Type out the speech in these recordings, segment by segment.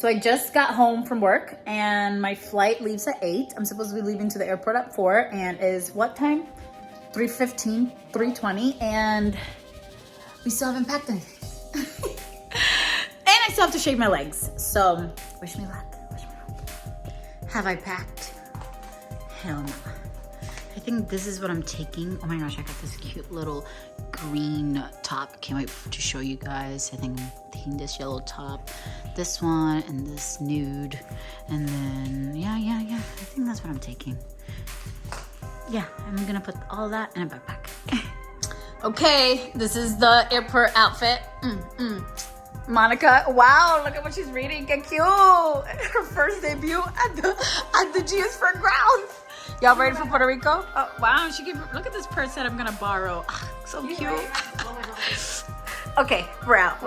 So I just got home from work and my flight leaves at 8. I'm supposed to be leaving to the airport at 4 and is what time? 3:15, 3:20, and we still haven't packed anything. And I still have to shave my legs. So wish me luck, wish me luck. Have I packed? Hell no. I think this is what I'm taking. Oh my gosh, I got this cute little green top. Can't wait to show you guys. I think I'm taking this yellow top, this one, and this nude. And then, yeah. I think that's what I'm taking. Yeah, I'm gonna put all that in a backpack. Okay, this is the airport outfit. Monica, wow, look at what she's reading. Get cute. Her first debut at the GS for grounds. Y'all ready for Puerto Rico? Oh, wow, she gave, look at this purse that I'm gonna borrow. So cute. Oh my gosh. Okay, we're out.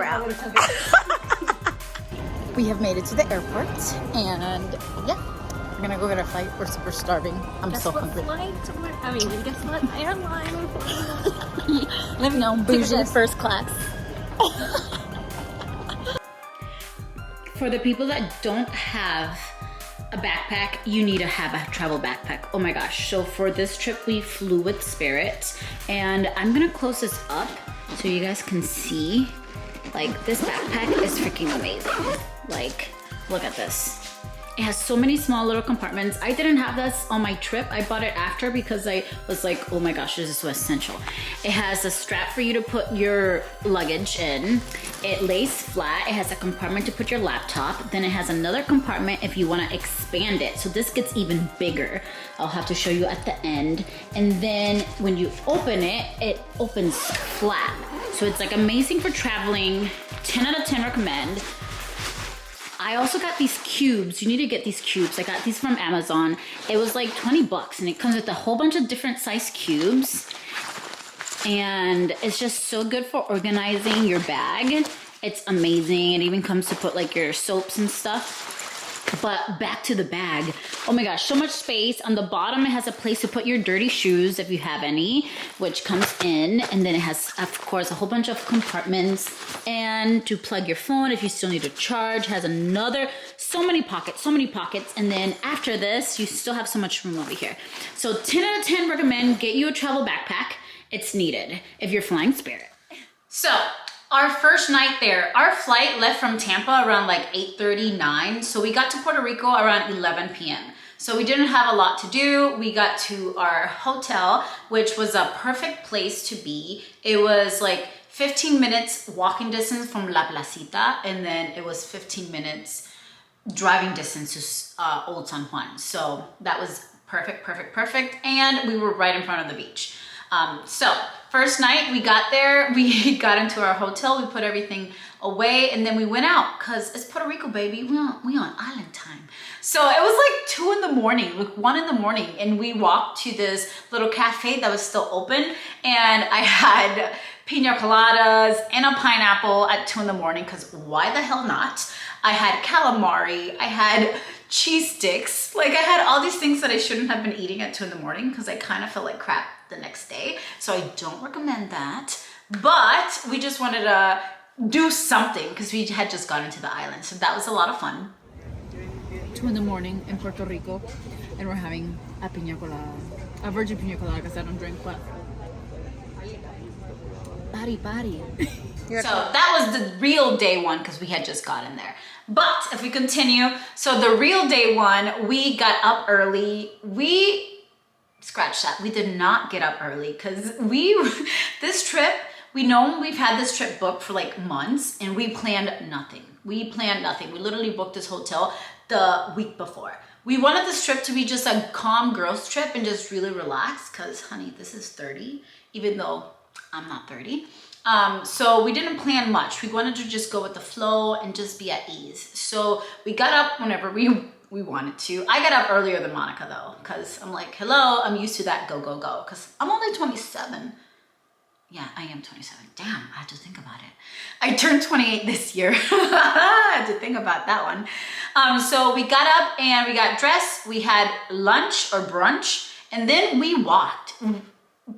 We have made it to the airport, and yeah, we're gonna go get our flight. We're super starving. I'm so hungry. Guess what airline? Let me know. Bougie first class. For the people that don't have a backpack, you need to have a travel backpack. Oh my gosh. So for this trip, we flew with Spirit, and I'm gonna close this up so you guys can see. Like, this backpack is freaking amazing. Like, look at this. It has so many small little compartments. I didn't have this on my trip. I bought it after because I was like, oh my gosh, this is so essential. It has a strap for you to put your luggage in. It lays flat. It has a compartment to put your laptop. Then it has another compartment if you want to expand it. So this gets even bigger. I'll have to show you at the end. And then when you open it, it opens flat. So it's like amazing for traveling. 10 out of 10 recommend. I also got these cubes. You need to get these cubes. I got these from Amazon. It was like 20 bucks, and it comes with a whole bunch of different size cubes. And it's just so good for organizing your bag. It's amazing. It even comes to put like your soaps and stuff. But back to the bag. Oh my gosh, so much space. On the bottom, it has a place to put your dirty shoes if you have any, which comes in. And then it has, of course, a whole bunch of compartments. And to plug your phone if you still need to charge. Has another, so many pockets. And then after this, you still have so much room over here. So 10 out of 10 recommend get you a travel backpack. It's needed if you're flying Spirit. So, our first night there, our flight left from Tampa around like 8:39. So we got to Puerto Rico around 11 p.m. So we didn't have a lot to do. We got to our hotel, which was a perfect place to be. It was like 15 minutes walking distance from La Placiata, and then it was 15 minutes driving distance to Old San Juan. So that was perfect. And we were right in front of the beach. So first night we got there, we got into our hotel, we put everything away, and then we went out because it's Puerto Rico, baby. We on island time. So it was like 2 in the morning, like 1 in the morning, and we walked to this little cafe that was still open, and I had pina coladas and a pineapple at 2 in the morning because why the hell not? I had calamari, I had cheese sticks, like I had all these things that I shouldn't have been eating at 2 in the morning because I kind of felt like crap the next day. So I don't recommend that, but we just wanted to do something because we had just gotten to the island. So that was a lot of fun. 2 in the morning in Puerto Rico, and we're having a pina colada, a virgin pina colada because I don't drink what? Bari. So that was the real day one because we had just gotten there. But if we continue, so the real day one, we got up early. Scratch that. We did not get up early because this trip, we've had this trip booked for like months, and we planned nothing. We literally booked this hotel the week before. We wanted this trip to be just a calm girls trip and just really relax because, honey, this is 30, even though I'm not 30. So we didn't plan much. We wanted to just go with the flow and just be at ease. So we got up whenever we wanted to. I got up earlier than Monica though, because I'm like, hello, I'm used to that go, because I'm only 27. Yeah, I am 27. Damn, I had to think about it. I turned 28 this year. I had to think about that one. So we got up and we got dressed. We had lunch or brunch, and then we walked.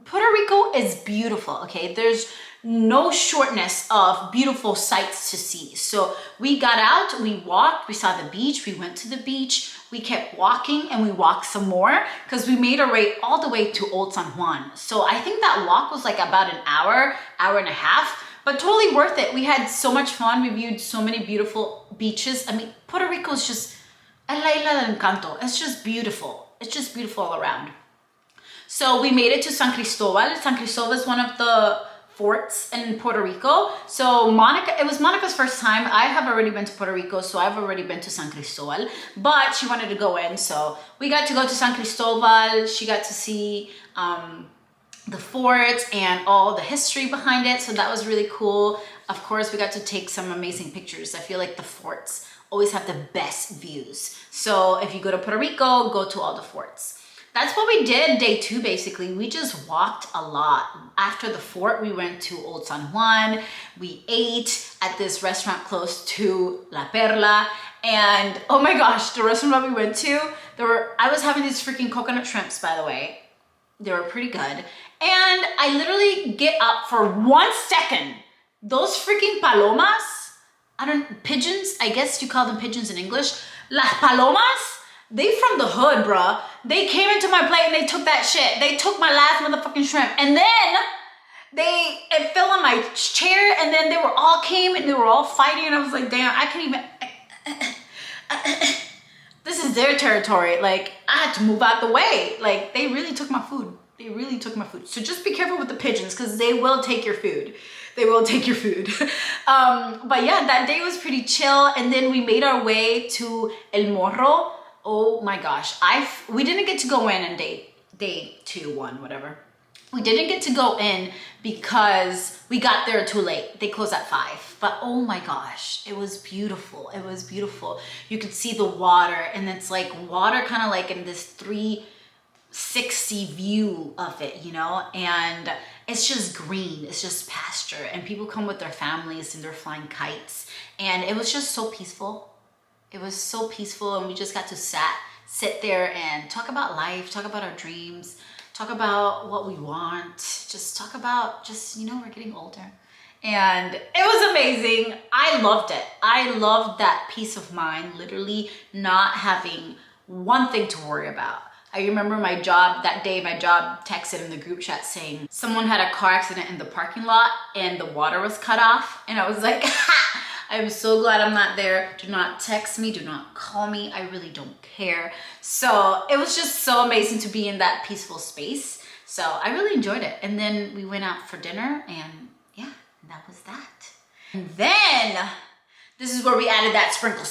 Puerto Rico is beautiful, okay? There's no shortness of beautiful sights to see. So we got out, we walked, we saw the beach, we went to the beach, we kept walking and we walked some more because we made our way all the way to Old San Juan. So I think that walk was like about an hour, hour and a half, but totally worth it. We had so much fun. We viewed so many beautiful beaches. I mean, Puerto Rico is just, es la isla del encanto. It's just beautiful. It's just beautiful all around. So we made it to San Cristobal. San Cristobal is one of the forts in Puerto Rico. So Monica, it was Monica's first time. I have already been to Puerto Rico, so I've already been to San Cristobal, but she wanted to go in. So we got to go to San Cristobal. She got to see the fort and all the history behind it. So that was really cool. Of course, we got to take some amazing pictures. I feel like the forts always have the best views. So if you go to Puerto Rico, go to all the forts. That's what we did day 2, basically. We just walked a lot. After the fort, we went to Old San Juan. We ate at this restaurant close to La Perla. And oh my gosh, the restaurant that we went to, I was having these freaking coconut shrimps, by the way. They were pretty good. And I literally get up for 1 second. Those freaking palomas, pigeons, I guess you call them pigeons in English. Las palomas, they from the hood, bruh. They came into my plate and they took that shit. They took my last motherfucking shrimp. And then it fell on my chair and then they were all fighting and I was like, damn, I can't even, this is their territory. Like, I had to move out the way. Like, they really took my food. They really took my food. So just be careful with the pigeons because they will take your food. They will take your food. But yeah, that day was pretty chill. And then we made our way to El Morro. Oh my gosh, we didn't get to go in day 2, 1, whatever. We didn't get to go in because we got there too late. They closed at 5. But oh my gosh, it was beautiful. It was beautiful. You could see the water and it's like water kind of like in this 360 view of it, you know? And it's just green, it's just pasture. And people come with their families and they're flying kites. And it was just so peaceful. It was so peaceful and we just got to sit there and talk about life, talk about our dreams, talk about what we want, just talk about you know, we're getting older. And it was amazing. I loved it. I loved that peace of mind, literally not having one thing to worry about. I remember that day, my job texted in the group chat saying someone had a car accident in the parking lot and the water was cut off. And I was like, ha! I'm so glad I'm not there. Do not text me, do not call me. I really don't care. So it was just so amazing to be in that peaceful space. So I really enjoyed it. And then we went out for dinner and yeah, that was that. And then this is where we added that sprinkle,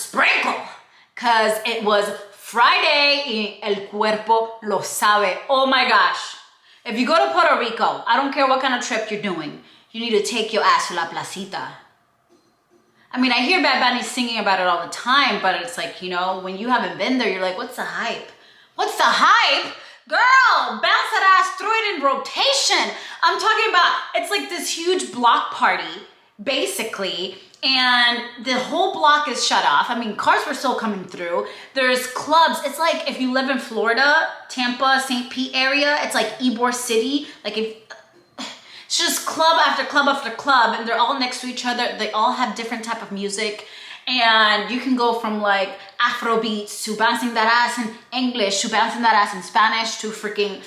cause it was Friday y el cuerpo lo sabe. Oh my gosh. If you go to Puerto Rico, I don't care what kind of trip you're doing, you need to take your ass to La Placiata. I mean, I hear Bad Bunny singing about it all the time, but it's like, you know, when you haven't been there, you're like, what's the hype? What's the hype? Girl, bounce that ass, throw it in rotation. I'm talking about, it's like this huge block party, basically, and the whole block is shut off. I mean, cars were still coming through. There's clubs. It's like if you live in Florida, Tampa, St. Pete area, it's like Ybor City. Like it's just club after club after club and they're all next to each other. They all have different type of music and you can go from like Afro beats to bouncing that ass in English to bouncing that ass in Spanish to freaking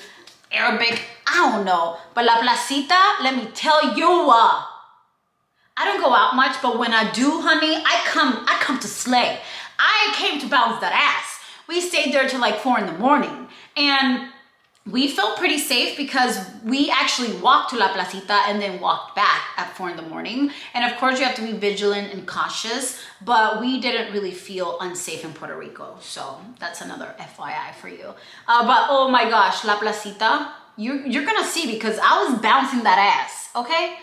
Arabic. I don't know. But La Placita, let me tell you, I don't go out much, but when I do, honey, I come to slay. I came to bounce that ass. We stayed there till like 4 in the morning and we felt pretty safe because we actually walked to La Placita and then walked back at 4 in the morning. And of course you have to be vigilant and cautious, but we didn't really feel unsafe in Puerto Rico. So that's another FYI for you. But oh my gosh, La Placita, you're gonna see because I was bouncing that ass, okay?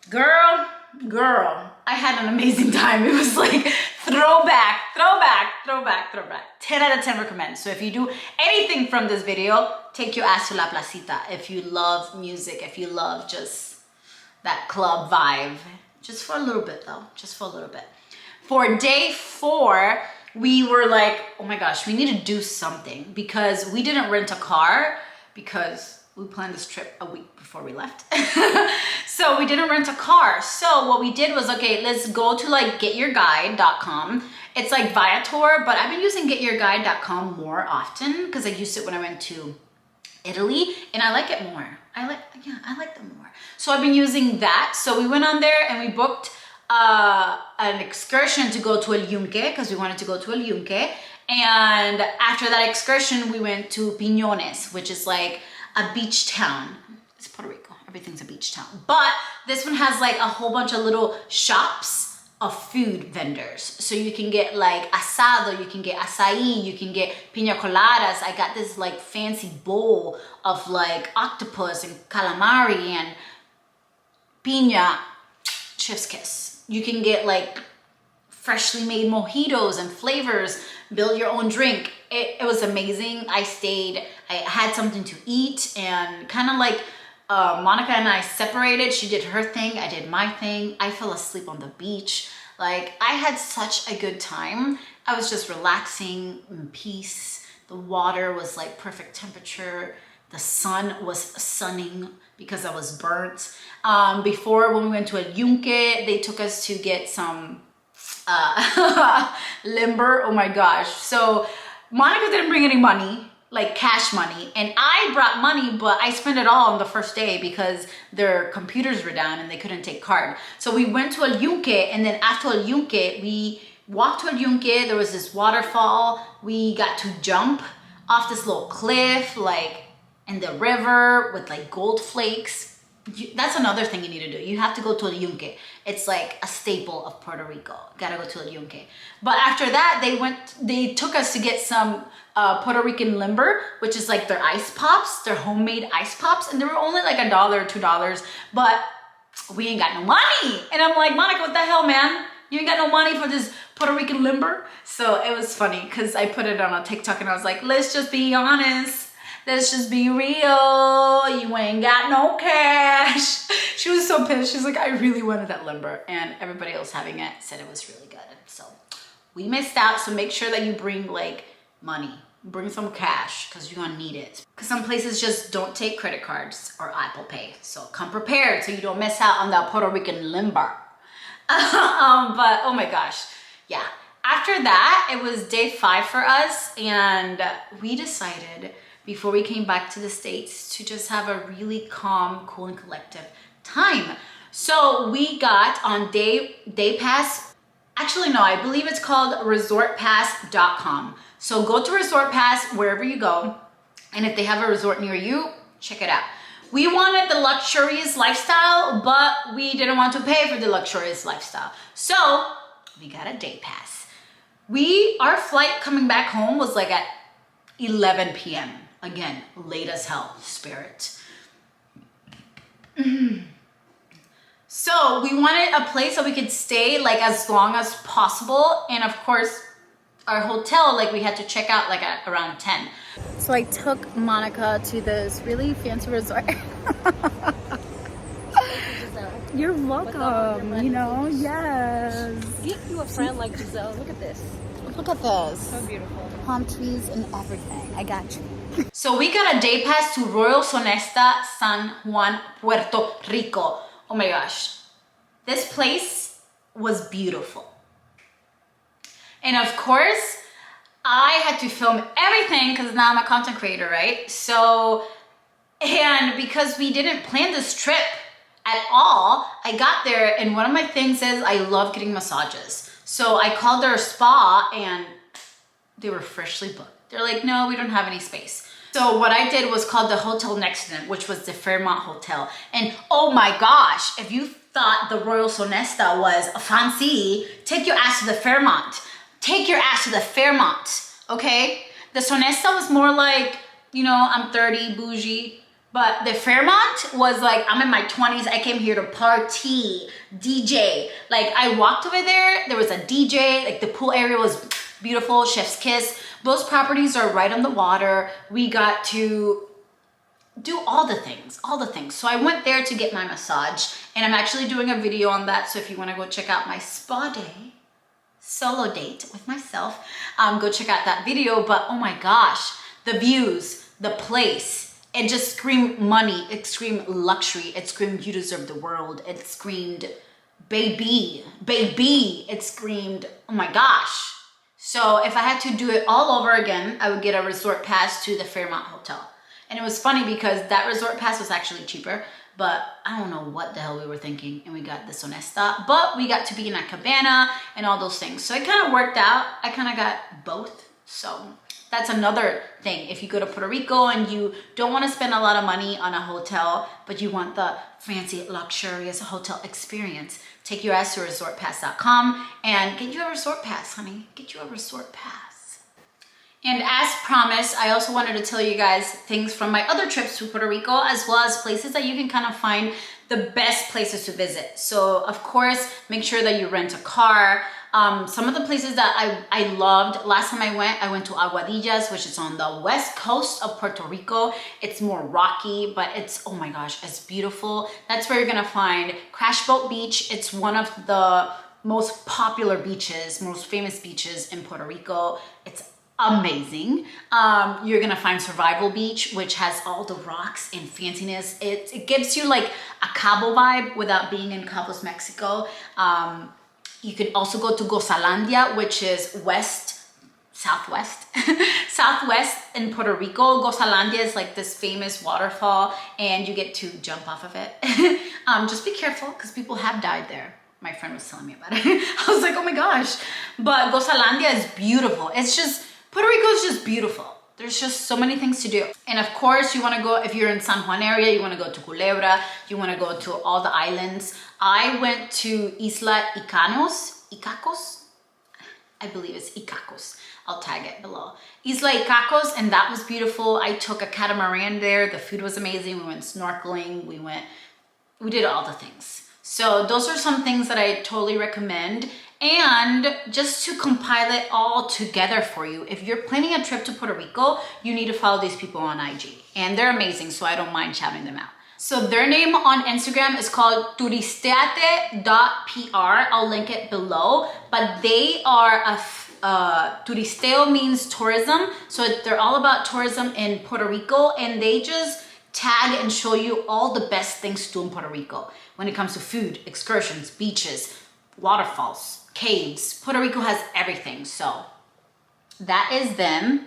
Girl, I had an amazing time. It was like throwback. 10 out of 10 recommend. So if you do anything from this video, take your ass to La Placita. If you love music, if you love just that club vibe, just for a little bit though, just for a little bit. For day 4, we were like, oh my gosh, we need to do something because we didn't rent a car because we planned this trip a week before we left. So we didn't rent a car. So what we did was, okay, let's go to like getyourguide.com. It's like Viator, but I've been using getyourguide.com more often because I used it when I went to Italy and I like it more. I like them more. So I've been using that. So we went on there and we booked an excursion to go to El Yunque because we wanted to go to El Yunque. And after that excursion, we went to Piñones, which is like a beach town. It's Puerto Rico. Everything's a beach town. But this one has like a whole bunch of little shops of food vendors. So you can get like asado, you can get acai, you can get piña coladas. I got this like fancy bowl of like octopus and calamari and piña, chef's kiss. You can get like freshly made mojitos and flavors, build your own drink. It was amazing. I stayed, I had something to eat, and kind of like Monica and I separated. She did her thing, I did my thing. I fell asleep on the beach. Like, I had such a good time. I was just relaxing in peace. The water was like perfect temperature. The sun was sunning because I was burnt. Before, when we went to El Yunque, they took us to get some limber. Oh my gosh. So Monica didn't bring any money, like cash money, and I brought money, but I spent it all on the first day because their computers were down and they couldn't take card. So we went to El Yunque, and then after El Yunque, we walked to El Yunque. There was this waterfall. We got to jump off this little cliff, like in the river with like gold flakes. That's another thing you need to do. You have to go to El Yunque. It's like a staple of Puerto Rico. Gotta go to El Yunque. But after that, they took us to get some Puerto Rican limber, which is like their ice pops, their homemade ice pops. And they were only like $1 or $2, but we ain't got no money. And I'm like, Monica, what the hell, man? You ain't got no money for this Puerto Rican limber? So it was funny because I put it on a TikTok and I was like, let's just be honest. Let's just be real. You ain't got no cash. She was so pissed. She's like, I really wanted that limber. And everybody else having it said it was really good. So we missed out. So make sure that you bring like money. Bring some cash because you're gonna need it. Because some places just don't take credit cards or Apple Pay. So come prepared so you don't miss out on that Puerto Rican limber. But oh my gosh. Yeah. After that, it was day 5 for us. And we decided, before we came back to the States, to just have a really calm, cool, and collective time. So we got on day pass. Actually, no, I believe it's called resortpass.com. So go to Resort Pass wherever you go. And if they have a resort near you, check it out. We wanted the luxurious lifestyle, but we didn't want to pay for the luxurious lifestyle. So we got a day pass. Our flight coming back home was like at 11 p.m. Again, late as hell, spirit. So we wanted a place that we could stay like as long as possible. And of course, our hotel, like we had to check out like at around 10. So I took Monica to this really fancy resort. You're welcome, you know, yes. If you a friend like Giselle, look at this. Look at this. So beautiful. Palm trees and everything. I got you. So we got a day pass to Royal Sonesta, San Juan, Puerto Rico. Oh my gosh. This place was beautiful. And of course, I had to film everything because now I'm a content creator, right? So, and because we didn't plan this trip at all, I got there and one of my things is I love getting massages. So I called their spa and they were freshly booked. They're like, no, we don't have any space. So what I did was called the hotel next to them, which was the Fairmont Hotel. And oh my gosh, if you thought the Royal Sonesta was fancy, take your ass to the Fairmont. Take your ass to the Fairmont, okay? The Sonesta was more like, you know, I'm 30, bougie. But the Fairmont was like, I'm in my 20s. I came here to party, DJ. Like I walked over there was a DJ, like the pool area was beautiful, chef's kiss. Those properties are right on the water. We got to do all the things. So I went there to get my massage and I'm actually doing a video on that. So if you wanna go check out my spa day, solo date with myself, go check out that video. But oh my gosh, the views, the place, it just screamed money, it screamed luxury, it screamed you deserve the world, it screamed baby, it screamed, oh my gosh. So if I had to do it all over again, I would get a resort pass to the Fairmont Hotel. And it was funny because that resort pass was actually cheaper, but I don't know what the hell we were thinking, and we got the Sonesta, but we got to be in a cabana and all those things. So it kind of worked out. I kind of got both. So that's another thing. If you go to Puerto Rico and you don't want to spend a lot of money on a hotel, but you want the fancy, luxurious hotel experience, take your ass to resortpass.com and get you a resort pass, honey. Get you a resort pass. And as promised, I also wanted to tell you guys things from my other trips to Puerto Rico, as well as places that you can kind of find the best places to visit. So of course, make sure that you rent a car. Some of the places that I loved, last time I went to Aguadillas, which is on the west coast of Puerto Rico. It's more rocky, but it's, oh my gosh, it's beautiful. That's where you're gonna find Crash Boat Beach. It's one of the most popular beaches, most famous beaches in Puerto Rico. It's amazing. You're gonna find Survival Beach, which has all the rocks and fanciness. It gives you like a Cabo vibe without being in Cabos, Mexico. You could also go to Gozalandia, which is southwest in Puerto Rico. Gozalandia is like this famous waterfall, and you get to jump off of it. Just be careful because people have died there. My friend was telling me about it. I was like, oh my gosh. But Gozalandia is beautiful. It's just, Puerto Rico is just beautiful. There's just so many things to do. And of course, you want to go, if you're in San Juan area, you want to go to Culebra, you want to go to all the islands. I went to Isla Icacos, I believe it's Icacos. I'll tag it below. Isla Icacos, and that was beautiful. I took a catamaran there. The food was amazing. We went snorkeling. We did all the things. So those are some things that I totally recommend. And just to compile it all together for you, if you're planning a trip to Puerto Rico, you need to follow these people on IG. And they're amazing, so I don't mind shouting them out. So their name on Instagram is called turisteate.pr. I'll link it below. But they are turisteo means tourism. So they're all about tourism in Puerto Rico, and they just tag and show you all the best things to do in Puerto Rico when it comes to food, excursions, beaches, waterfalls, caves. Puerto Rico has everything. So that is them.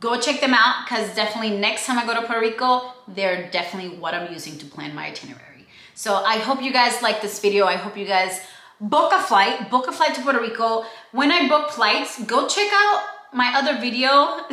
Go check them out, because definitely next time I go to Puerto Rico, they're definitely what I'm using to plan my itinerary. So I hope you guys like this video. I hope you guys book a flight to Puerto Rico. When I book flights, go check out my other video,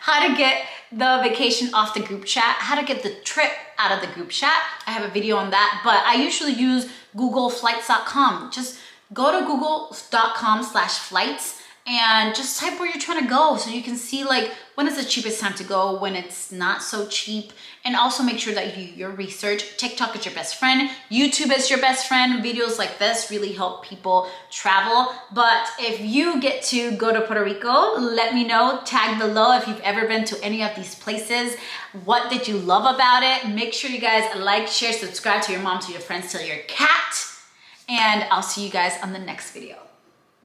how to get the vacation off the group chat, how to get the trip out of the group chat. I have a video on that, but I usually use googleflights.com. Just go to google.com/flights and just type where you're trying to go, so you can see like when is the cheapest time to go, when it's not so cheap. And also make sure that you do your research. TikTok is your best friend. YouTube is your best friend. Videos like this really help people travel. But if you get to go to Puerto Rico, let me know. Tag below if you've ever been to any of these places. What did you love about it? Make sure you guys like, share, subscribe, to your mom, to your friends, tell your cat. And I'll see you guys on the next video.